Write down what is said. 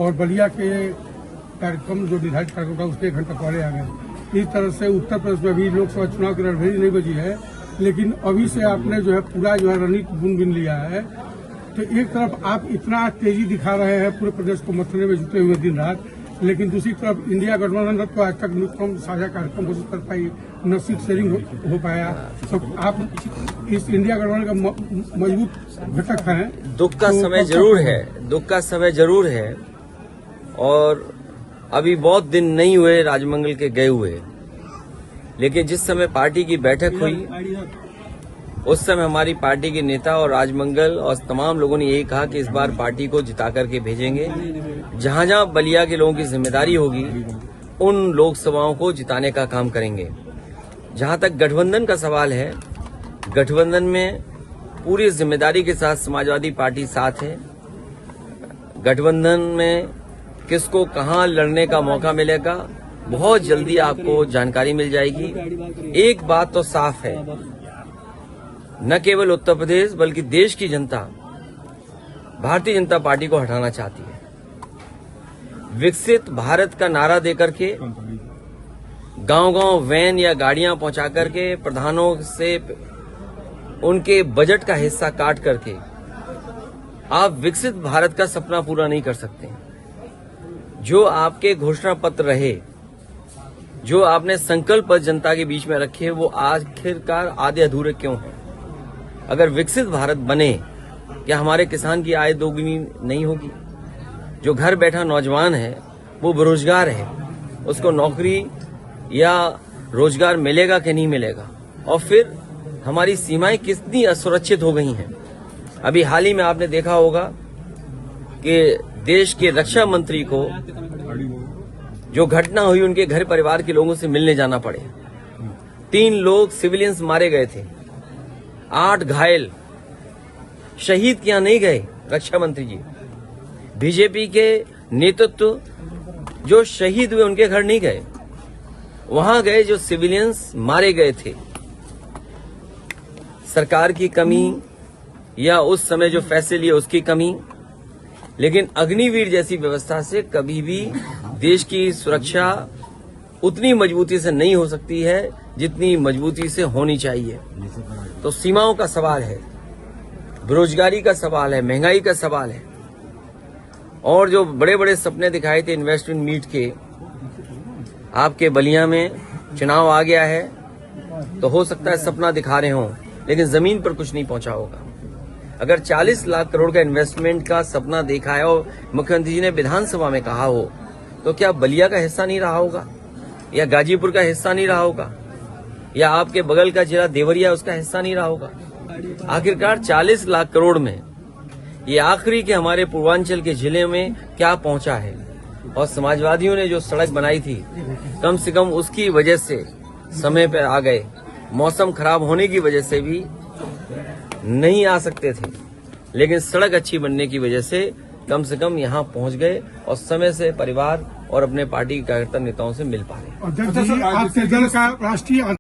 और बलिया के कार्यक्रम जो निर्धारित कार्यक्रम था उसके 1 घंटा पहले आ गए। इस तरह से उत्तर प्रदेश में अभी लोकसभा चुनाव की रणभेरी नहीं बजी है, लेकिन अभी से आपने जो है पूरा जो है रणनीति बुन लिया है। तो एक तरफ आप इतना तेजी दिखा रहे हैं पूरे प्रदेश को मथने में जुटे हुए दिन रात, लेकिन दूसरी तरफ इंडिया गठबंधन तो आज तक न्यूनतम साझा कार्यक्रम घोषित कर पाई, न सीट शेयरिंग हो पाया। तो आप इस इंडिया गठबंधन का मजबूत घटक हैं। दुख का समय जरूर है, दुख का समय जरूर है, और अभी बहुत दिन नहीं हुए राजमंगल के गए हुए, लेकिन जिस समय पार्टी की बैठक हुई उस समय हमारी पार्टी के नेता और राजमंगल और तमाम लोगों ने यही कहा कि इस बार पार्टी को जिता करके भेजेंगे। जहां जहां बलिया के लोगों की जिम्मेदारी होगी उन लोकसभाओं को जिताने का काम करेंगे। जहां तक गठबंधन का सवाल है, गठबंधन में पूरी जिम्मेदारी के साथ समाजवादी पार्टी साथ है। गठबंधन में किसको कहां लड़ने का मौका मिलेगा बहुत जल्दी आपको जानकारी मिल जाएगी। एक बात तो साफ है, न केवल उत्तर प्रदेश बल्कि देश की जनता भारतीय जनता पार्टी को हटाना चाहती है। विकसित भारत का नारा देकर के गांव-गांव वैन या गाड़ियां पहुंचा करके प्रधानों से उनके बजट का हिस्सा काट करके आप विकसित भारत का सपना पूरा नहीं कर सकते। जो आपके घोषणा पत्र रहे, जो आपने संकल्प जनता के बीच में रखे, वो आखिरकार आधे अधूरे क्यों हैं? अगर विकसित भारत बने, क्या हमारे किसान की आय दोगुनी नहीं होगी? जो घर बैठा नौजवान है वो बेरोजगार है, उसको नौकरी या रोजगार मिलेगा कि नहीं मिलेगा? और फिर हमारी सीमाएं कितनी असुरक्षित हो गई हैं। अभी हाल ही में आपने देखा होगा कि देश के रक्षा मंत्री को जो घटना हुई उनके घर परिवार के लोगों से मिलने जाना पड़े। 3 लोग सिविलियंस मारे गए थे, 8 घायल, शहीद किया नहीं गए रक्षा मंत्री जी। बीजेपी के नेतृत्व जो शहीद हुए उनके घर नहीं गए, वहां गए जो सिविलियंस मारे गए थे। सरकार की कमी या उस समय जो फैसले लिए उसकी कमी, लेकिन अग्निवीर जैसी व्यवस्था से कभी भी देश की सुरक्षा उतनी मजबूती से नहीं हो सकती है जितनी मजबूती से होनी चाहिए। तो सीमाओं का सवाल है, बेरोजगारी का सवाल है, महंगाई का सवाल है, और जो बड़े बड़े सपने दिखाए थे इन्वेस्टमेंट मीट के, आपके बलिया में चुनाव आ गया है तो हो सकता है सपना दिखा रहे हों, लेकिन जमीन पर कुछ नहीं पहुंचा होगा। अगर 40 लाख करोड़ का इन्वेस्टमेंट का सपना देखा है और मुख्यमंत्री जी ने विधानसभा में कहा हो, तो क्या बलिया का हिस्सा नहीं रहा होगा, या गाजीपुर का हिस्सा नहीं रहा होगा, या आपके बगल का जिला देवरिया उसका हिस्सा नहीं रहा होगा? आखिरकार 40 लाख करोड़ में ये आखिरी के हमारे पूर्वांचल के जिले में क्या पहुंचा है? और समाजवादियों ने जो सड़क बनाई थी, कम से कम उसकी वजह से समय पर आ गए। मौसम खराब होने की वजह से भी नहीं आ सकते थे, लेकिन सड़क अच्छी बनने की वजह से कम यहां पहुंच गए और समय से परिवार और अपने पार्टी के कार्यकर्ता नेताओं से मिल पा रहे। और